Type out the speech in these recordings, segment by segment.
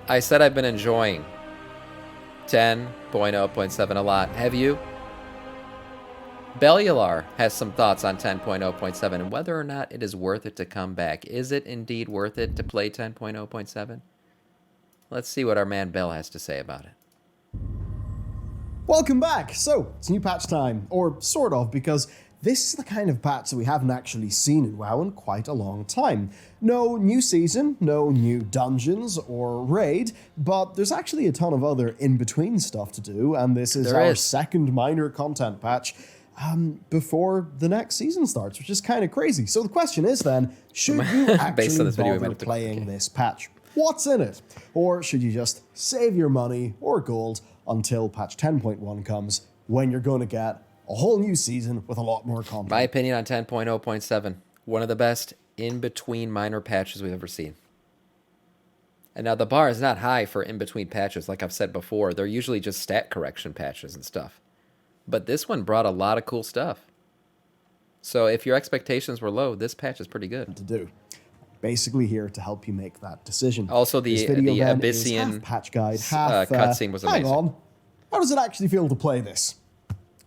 I said I've been enjoying 10.0.7 a lot. Have you? Bellular has some thoughts on 10.0.7 and whether or not it is worth it to come back. Is it indeed worth it to play 10.0.7? Let's see what our man Bell has to say about it. Welcome back! So, it's new patch time, or sort of, because this is the kind of patch that we haven't actually seen in WoW in quite a long time. No new season, no new dungeons or raid, but there's actually a ton of other in-between stuff to do, and this is our second minor content patch before the next season starts, which is kind of crazy. So the question is then, should you actually bother playing this patch? What's in it? Or should you just save your money or gold until patch 10.1 comes, when you're going to get a whole new season with a lot more content? My opinion on 10.0.7, one of the best in-between minor patches we've ever seen. And now the bar is not high for in-between patches, like I've said before. They're usually just stat correction patches and stuff. But this one brought a lot of cool stuff. So if your expectations were low, this patch is pretty good. To do. Basically here to help you make that decision. Also, the Abyssian half patch guide, half cutscene was amazing. Hang on, how does it actually feel to play this?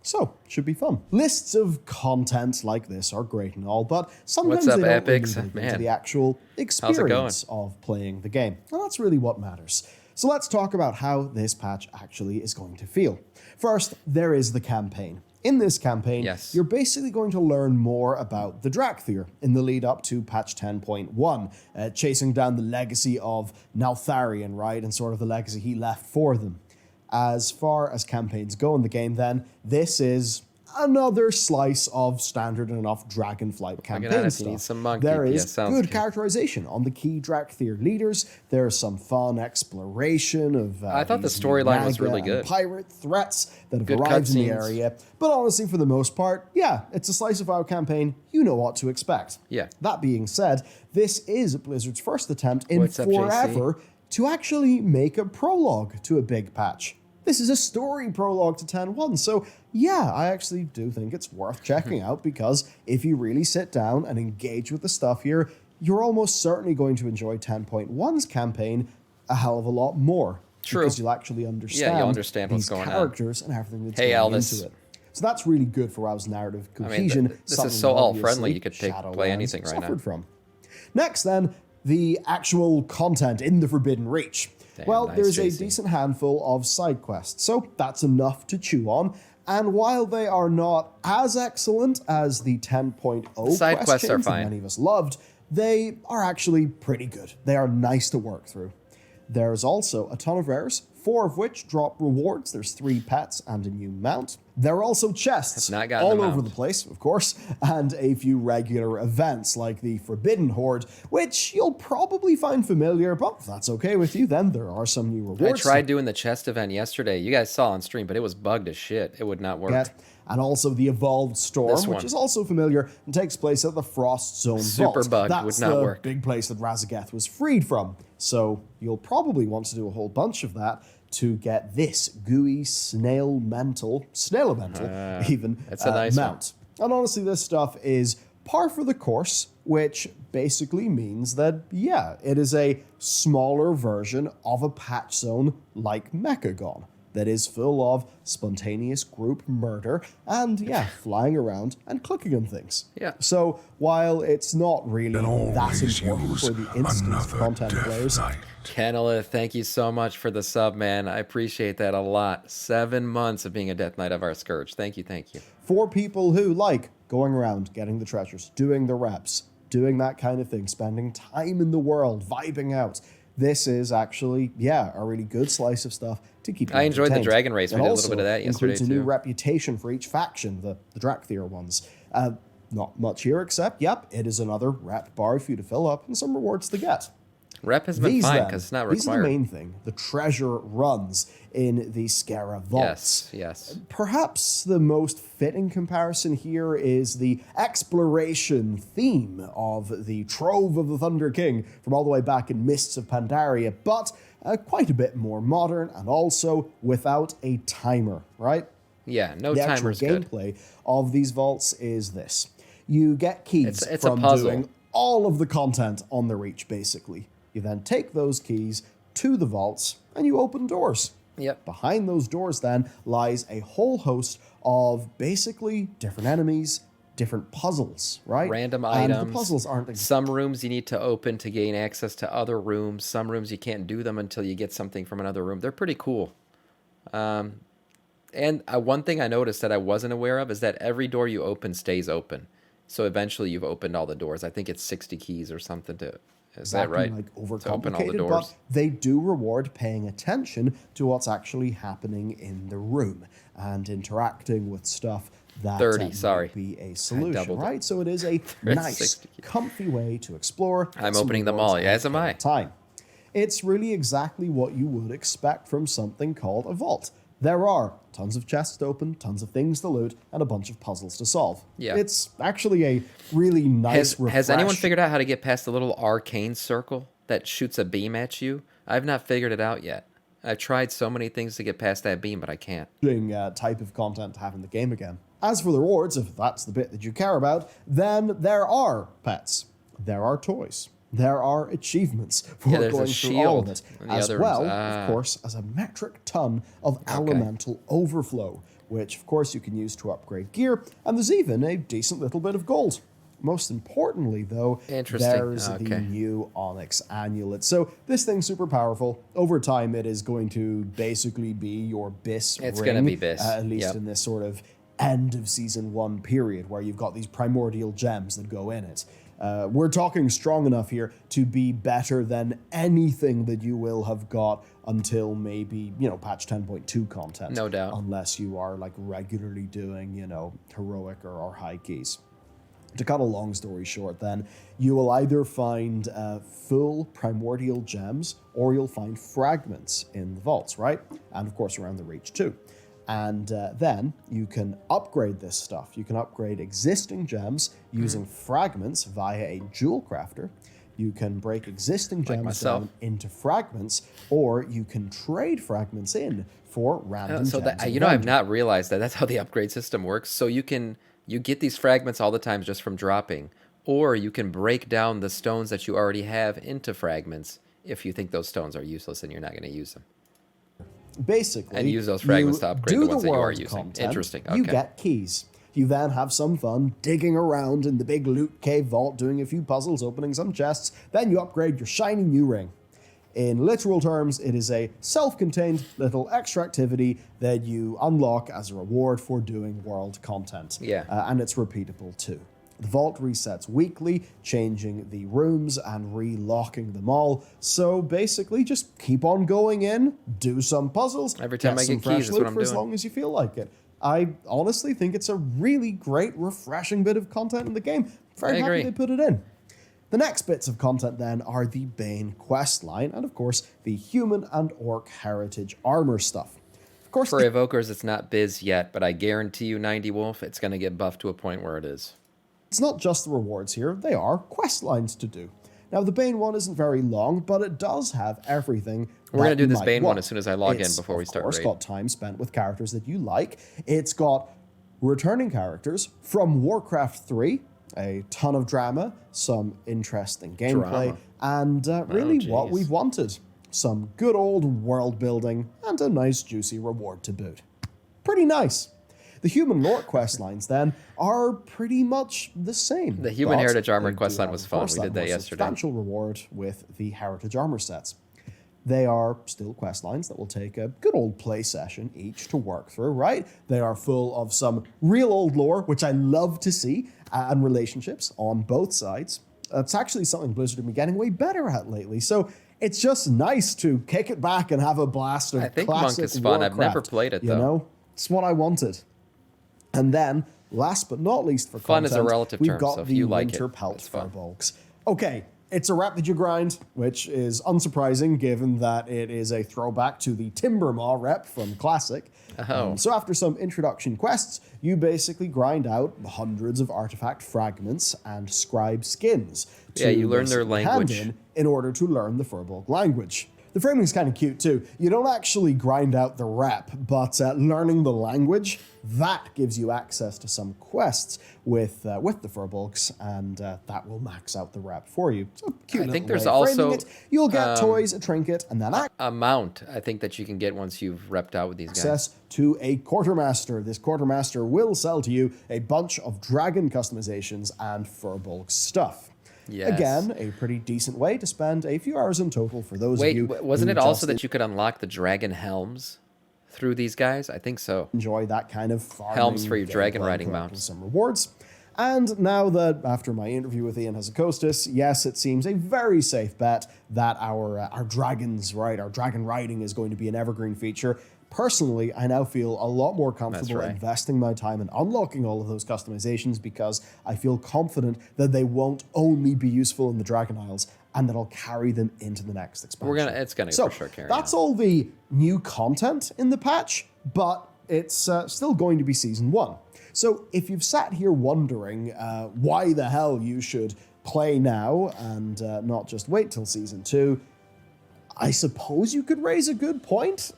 So, should be fun. Lists of content like this are great and all, but sometimes they don't really dig into the actual experience of playing the game. And that's really what matters. So let's talk about how this patch actually is going to feel. First, there is the campaign. In this campaign, you're basically going to learn more about the Drakthir in the lead up to patch 10.1, chasing down the legacy of Naltharion, right, and sort of the legacy he left for them. As far as campaigns go in the game, then, this is another slice of standard enough Dragonflight campaign stuff. There is good characterization on the key Drakthir leaders. There's some fun exploration of I thought the storyline was really good. Pirate threats that have arrived in the area. But honestly, for the most part, yeah, it's a slice of WoW campaign. You know what to expect. Yeah. That being said, this is Blizzard's first attempt in forever to actually make a prologue to a big patch. This is a story prologue to 10.1, so yeah, I actually do think it's worth checking out, because if you really sit down and engage with the stuff here, you're almost certainly going to enjoy 10.1's campaign a hell of a lot more. True. Because you'll actually understand, you'll understand what's going on. Characters and everything that's going into it. So that's really good for WoW's narrative cohesion. I mean, this is so alt-friendly, you could play anything right now. From. Next then, the actual content in the Forbidden Reach. Well, there's a decent handful of side quests, so that's enough to chew on. And while they are not as excellent as the 10.0 side quests are fine, that many of us loved, they are actually pretty good. They are nice to work through. There's also a ton of rares, 4 of which drop rewards. There's 3 pets and a new mount. There are also chests all over the place, of course, and a few regular events like the Forbidden Horde, which you'll probably find familiar, but if that's okay with you, then there are some new rewards. I tried doing the chest event yesterday. You guys saw on stream, but it was bugged as shit. It would not work. And also the Evolved Storm, which is also familiar and takes place at the Frost Zone Super Vault. bugged, would not work. That's the big place that Razageth was freed from. So you'll probably want to do a whole bunch of that to get this gooey snail-elemental, even, that's a nice mount. And honestly, this stuff is par for the course, which basically means that, yeah, it is a smaller version of a patch zone like Mechagon that is full of spontaneous group murder and, yeah, flying around and clicking on things. Yeah. So while it's not really that important for the instance content players... Kenilith, thank you so much for the sub, man. I appreciate that a lot. 7 months of being a Death Knight of our Scourge. Thank you, thank you. For people who like going around, getting the treasures, doing the reps, doing that kind of thing, spending time in the world, vibing out, this is actually, yeah, a really good slice of stuff to keep you I enjoyed the Dragon Race. We did a little bit of that yesterday, includes a new reputation for each faction, the Drakthir ones. Not much here except, yep, it is another rep bar for you to fill up and some rewards to get. Rep has been fine because it's not required. These are the main thing. The treasure runs in the Skara vaults. Yes. Perhaps the most fitting comparison here is the exploration theme of the Trove of the Thunder King from all the way back in Mists of Pandaria, but quite a bit more modern and also without a timer, right? Yeah, no timer's good. The actual gameplay of these vaults is this. You get keys from doing all of the content on the Reach, basically. You then take those keys, to the vaults, and you open doors. Yep. Behind those doors, then, lies a whole host of basically different enemies, different puzzles, right? Random and items. The puzzles aren't... Some rooms you need to open to gain access to other rooms. Some rooms you can't do them until you get something from another room. They're pretty cool. And one thing I noticed that I wasn't aware of is that every door you open stays open. So eventually you've opened all the doors. I think it's 60 keys or something to... Is that right? Like overcomplicated, to open all the doors. But they do reward paying attention to what's actually happening in the room and interacting with stuff that 30, sorry. Might be a solution, right? So it is a nice, comfy way to explore. I'm opening them all, as am I. Time. It's really exactly what you would expect from something called a vault. There are tons of chests to open, tons of things to loot, and a bunch of puzzles to solve. Yeah. It's actually a really nice Has anyone figured out how to get past the little arcane circle that shoots a beam at you? I've not figured it out yet. I've tried so many things to get past that beam, but I can't. Type of content to have in the game again. As for the rewards, if that's the bit that you care about, then there are pets. There are toys. There are achievements for going through all of it, as well, of course, as a metric ton of elemental overflow, which, of course, you can use to upgrade gear, and there's even a decent little bit of gold. Most importantly, though, there's the new Onyx Amulet. So this thing's super powerful. Over time, it is going to basically be your BIS ring. It's going to be BIS. At least in this sort of end of Season 1 period, where you've got these primordial gems that go in it. We're talking strong enough here to be better than anything that you will have got until maybe, patch 10.2 content. No doubt. Unless you are like regularly doing, heroic or high keys. To cut a long story short, then, you will either find full primordial gems or you'll find fragments in the vaults, right? And of course around the Reach too. And then you can upgrade this stuff. You can upgrade existing gems using fragments via a jewel crafter. You can break existing gems down into fragments, or you can trade fragments in for random gems. I've not realized that. That's how the upgrade system works. So you get these fragments all the time just from dropping, or you can break down the stones that you already have into fragments if you think those stones are useless and you're not going to use them. Basically, and use those fragments to upgrade the ones that you are using. Content, interesting. Okay. You get keys. You then have some fun digging around in the big loot cave vault, doing a few puzzles, opening some chests. Then you upgrade your shiny new ring. In literal terms, it is a self-contained little extra activity that you unlock as a reward for doing world content. Yeah. And it's repeatable too. The vault resets weekly, changing the rooms and relocking them all. So basically, just keep on going in, do some puzzles. Every time I get keys, that's what I'm doing. For as long as you feel like it. I honestly think it's a really great, refreshing bit of content in the game. Very happy they put it in. The next bits of content then are the Bane questline, and of course, the human and orc heritage armor stuff. Of course, for evokers, it's not biz yet, but I guarantee you, 90 Wolf, it's going to get buffed to a point where it is. It's not just the rewards here, they are quest lines to do. Now, the Bane one isn't very long, but it does have everything. We're going to do this Bane one as soon as I log in before we start raid. It's, of course, got time spent with characters that you like. It's got returning characters from Warcraft 3, a ton of drama, some interesting gameplay, and really what we've wanted. Some good old world building, and a nice juicy reward to boot. Pretty nice. The human lore quest lines, then, are pretty much the same. The human heritage armor quest line was fun. We did that yesterday. Substantial reward with the heritage armor sets. They are still quest lines that will take a good old play session each to work through, right? They are full of some real old lore, which I love to see, and relationships on both sides. It's actually something Blizzard have been getting way better at lately. So it's just nice to kick it back and have a blast of classic Warcraft. I think Monk is fun. I've never played it, though. You know, it's what I wanted. And then, last but not least for fun content, is a relative we've term, got so if the you like Winter it, Pelt it's fun. Firbolgs. Okay, it's a rap that you grind, which is unsurprising given that it is a throwback to the Timbermaw rep from Classic. So after some introduction quests, you basically grind out hundreds of artifact fragments and scribe skins. Yeah, you learn their language. In order to learn the Firbolg language. The framing is kind of cute too. You don't actually grind out the rep, but learning the language, that gives you access to some quests with the Furbolgs, and that will max out the rep for you. So cute. I think there's also you'll get toys, a trinket, and then a mount. I think that you can get once you've repped out with these guys. Access to a quartermaster. This quartermaster will sell to you a bunch of dragon customizations and Furbolg stuff. Yes. Again, a pretty decent way to spend a few hours in total for those of you. Wasn't it also that you could unlock the dragon helms through these guys? I think so. Enjoy that kind of farming, helms for your dragon riding mounts. Some rewards. And now that, after my interview with Ian Hazacostas, yes, it seems a very safe bet that our dragons, right, our dragon riding is going to be an evergreen feature. Personally, I now feel a lot more comfortable investing my time in unlocking all of those customizations because I feel confident that they won't only be useful in the Dragon Isles and that I'll carry them into the next expansion. It's gonna for sure carry. That's all the new content in the patch, but it's still going to be Season 1. So if you've sat here wondering why the hell you should play now and not just wait till Season 2, I suppose you could raise a good point.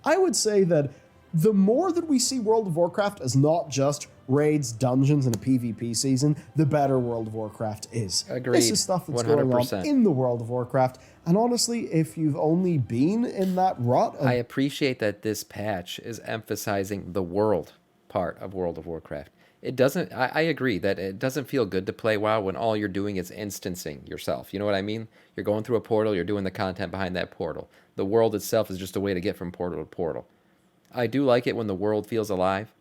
I would say that the more that we see World of Warcraft as not just raids, dungeons, and a PvP season, the better World of Warcraft is. Agreed. This is stuff that's 100%. going on in the World of Warcraft. And honestly, if you've only been in that rut... I appreciate that this patch is emphasizing the world part of World of Warcraft. It doesn't... I agree that it doesn't feel good to play WoW when all you're doing is instancing yourself. You know what I mean? You're going through a portal, you're doing the content behind that portal. The world itself is just a way to get from portal to portal. I do like it when the world feels alive.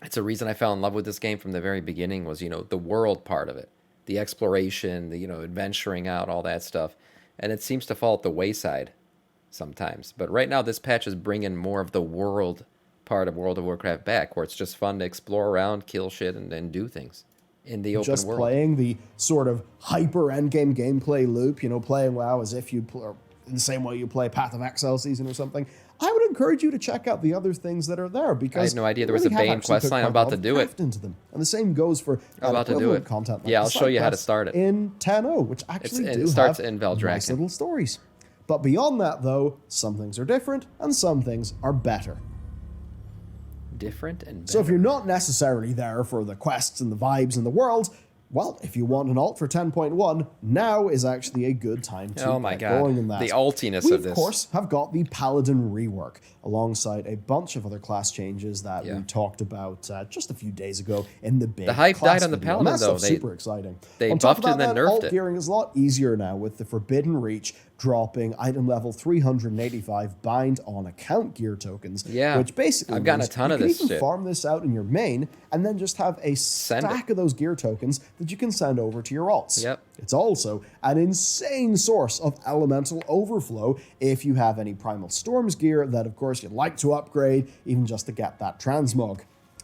It's a reason I fell in love with this game from the very beginning was, the world part of it. The exploration, the, adventuring out, all that stuff. And it seems to fall at the wayside sometimes. But right now, this patch is bringing more of the world part of World of Warcraft back, where it's just fun to explore around, kill shit, and do things in the open world. Just playing the sort of hyper endgame gameplay loop, playing WoW as if you in the same way you play Path of Exile season or something. I would encourage you to check out the other things that are there because I had no idea there was a Bane questline. I'm about to do it. Into them. And the same goes for about to do it. Content. Like I'll show you how to start it in 10.0, which actually it starts in Veldraken. Nice little stories. But beyond that, though, some things are different and some things are better. Different and better. So if you're not necessarily there for the quests and the vibes and the world, well, if you want an alt for 10.1, now is actually a good time to get going in that. The altiness we, of this. Of course, have got the Paladin rework, alongside a bunch of other class changes that we talked about just a few days ago in the big The hype died on the video. Paladin, though. Super exciting. They buffed it and then nerfed alt it. gearing is a lot easier now with the Forbidden Reach dropping item level 385 bind on account gear tokens. Yeah, which basically I've gotten a ton of this shit. You can farm this out in your main and then just have a stack of those gear tokens that you can send over to your alts. Yep. It's also an insane source of elemental overflow if you have any Primal Storms gear that, of course, you'd like to upgrade, even just to get that transmog.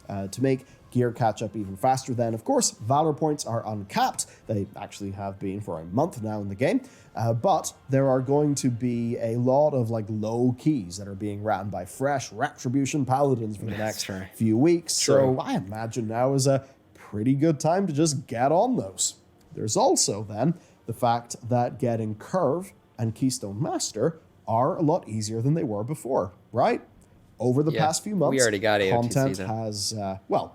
To make gear catch up even faster then, of course, Valor points are uncapped. They actually have been for a month now in the game. But there are going to be a lot of low keys that are being ran by fresh Retribution Paladins for the next few weeks. So I imagine now is a pretty good time to just get on those. There's also then the fact that getting Curve and Keystone Master are a lot easier than they were before, right? Over the past few months, we already got content AOTC, has,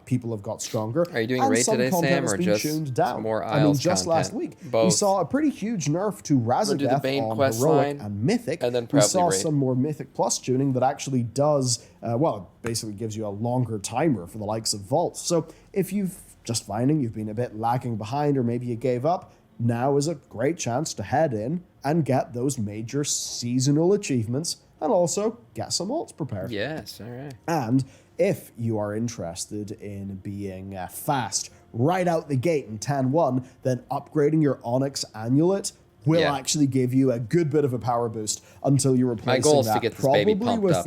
people have got stronger. Are you doing a raid today, Sam, or just tuned down. more Isles just content? last week, Both. we saw a pretty huge nerf to Razageth on quest Heroic line, and Mythic. and then we probably saw raid. some more Mythic Plus tuning that actually does, it basically gives you a longer timer for the likes of Vault. So if you've just finding you've been a bit lagging behind or maybe you gave up, now is a great chance to head in and get those major seasonal achievements and also get some alts prepared. Yes, all right. And if you are interested in being fast right out the gate in 10.1, then upgrading your Onyx Amulet will actually give you a good bit of a power boost until you're replacing My goal is that to get this probably baby pumped with up,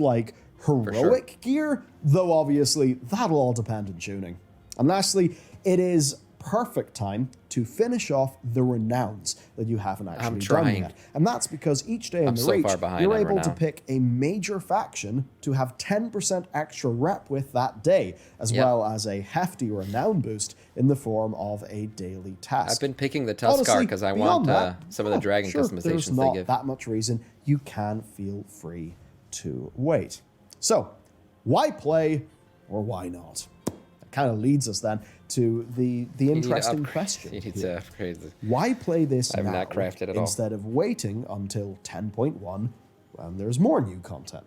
heroic gear, though obviously that'll all depend on tuning. And lastly, it is perfect time to finish off the renowns that you haven't actually done trying. yet. And that's because each day in the so Reach, far behind you're on able to renown. pick a major faction to have 10% extra rep with that day, as Yep. well as a hefty renown boost in the form of a daily task. I've been picking the Tuskar because I want some of the dragon customizations there's they not give. that much reason. You can feel free to wait. So, why play or why not? That kind of leads us then to the interesting question. You need to upgrade the... Why play this I have now not crafted at all. instead of waiting until 10.1 when there's more new content?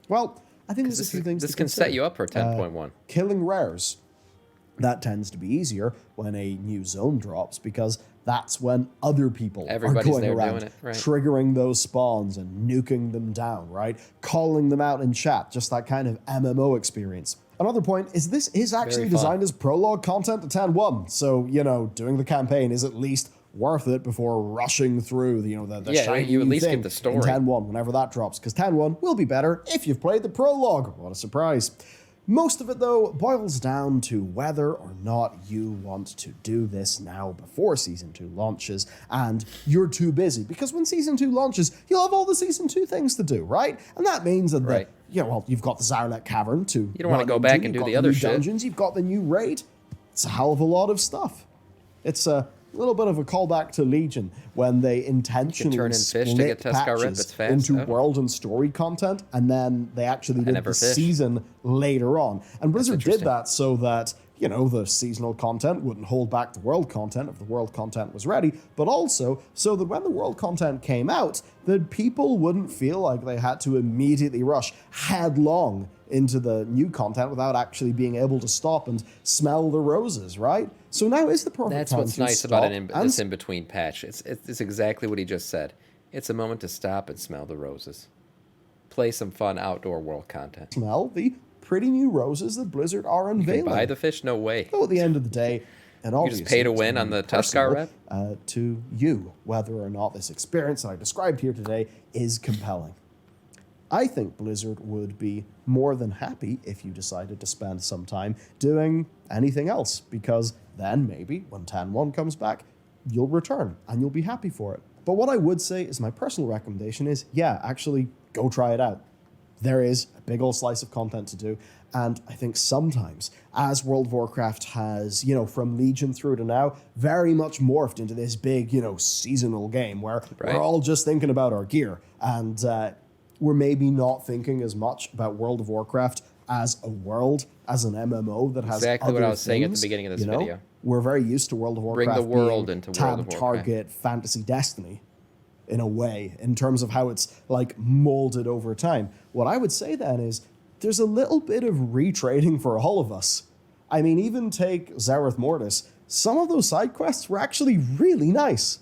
Well, I think there's a few things This to can consider. set you up for 10.1. Killing rares. That tends to be easier when a new zone drops because that's when other people Everybody's are going there around doing it, right. triggering those spawns and nuking them down, right? Calling them out in chat, just that kind of MMO experience. Another point is this is actually Very fun. designed as prologue content to 10.1. So, doing the campaign is at least worth it before rushing through the Yeah, shiny you at new least thing get the story. in 10.1 whenever that drops, because 10.1 will be better if you've played the prologue. What a surprise. Most of it, though, boils down to whether or not you want to do this now before Season 2 launches, and you're too busy, because when Season 2 launches, you'll have all the Season 2 things to do, right? And that means that, Right. you've got the Zarlet Cavern to You don't want to run go back into, and you've do the got other new shit. dungeons, you've got the new raid. It's a hell of a lot of stuff. It's a little bit of a callback to Legion when they intentionally turn in fish to split get Tuskar rep patches that's fast. into Oh. world and story content, and then they actually did never the fished. season later on. And Blizzard did interesting. that so that, the seasonal content wouldn't hold back the world content if the world content was ready, but also so that when the world content came out, that people wouldn't feel like they had to immediately rush headlong into the new content without actually being able to stop and smell the roses, right? So now is the perfect That's time what's to nice stop about this in-between patch. It's exactly what he just said. It's a moment to stop and smell the roses. Play some fun outdoor world content. smell the pretty new roses that Blizzard are You unveiling. can buy the fish? No way. So at the end of the day, and You obviously just pay to it's win gonna on be the personal, Tuskar rep? to you, whether or not this experience that I described here today is compelling. I think Blizzard would be more than happy if you decided to spend some time doing anything else, because then maybe when 10.1 comes back, you'll return and you'll be happy for it. But what I would say is my personal recommendation is, actually go try it out. There is a big old slice of content to do, and I think sometimes, as World of Warcraft has, from Legion through to now, very much morphed into this big, seasonal game where Right. we're all just thinking about our gear, and we're maybe not thinking as much about World of Warcraft as a world, as an MMO that has Exactly what other I was saying at the things, beginning of this video. We're very used to World of Bring Warcraft the world being into World tab of Warcraft. target fantasy Destiny in a way, in terms of how it's like molded over time. What I would say then is there's a little bit of retrading for all of us. I mean, even take Zareth Mortis. Some of those side quests were actually really nice.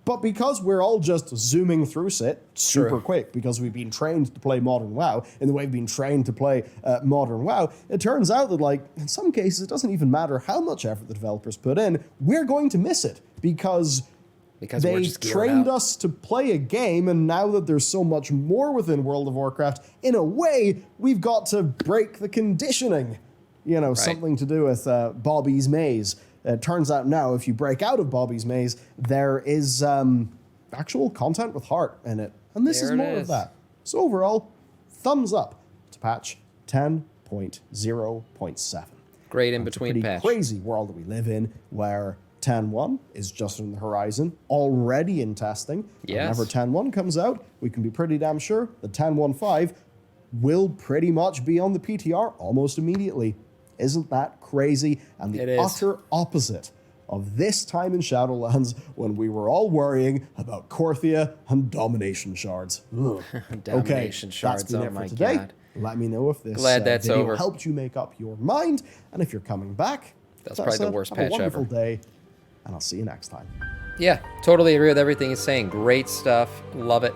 But because we're all just zooming through it super True. quick, because we've been trained to play Modern WoW, in the way we've been trained to play Modern WoW, it turns out that, in some cases, it doesn't even matter how much effort the developers put in, we're going to miss it, because We're they just gearing trained out. us to play a game, and now that there's so much more within World of Warcraft, in a way, we've got to break the conditioning. Something to do with Bobby's Maze. It turns out now, if you break out of Bobby's Maze, there is actual content with heart in it. And this is There it more of is. that. So overall, thumbs up to patch 10.0.7. Great in It's a between pretty patch. crazy world that we live in, where 10.1 is just on the horizon, already in testing. Yes. Whenever 10.1 comes out, we can be pretty damn sure that 10.1.5 will pretty much be on the PTR almost immediately. Isn't that crazy? And It the is. utter opposite of this time in Shadowlands, when we were all worrying about Korthia and domination shards. Ugh. Domination shards, That's been oh it for my today. God. Let me know if this Glad that's video over. helped you make up your mind, and if you're coming back, That's probably the worst have a patch wonderful ever. day, and I'll see you next time. Yeah, totally agree with everything he's saying. Great stuff. Love it.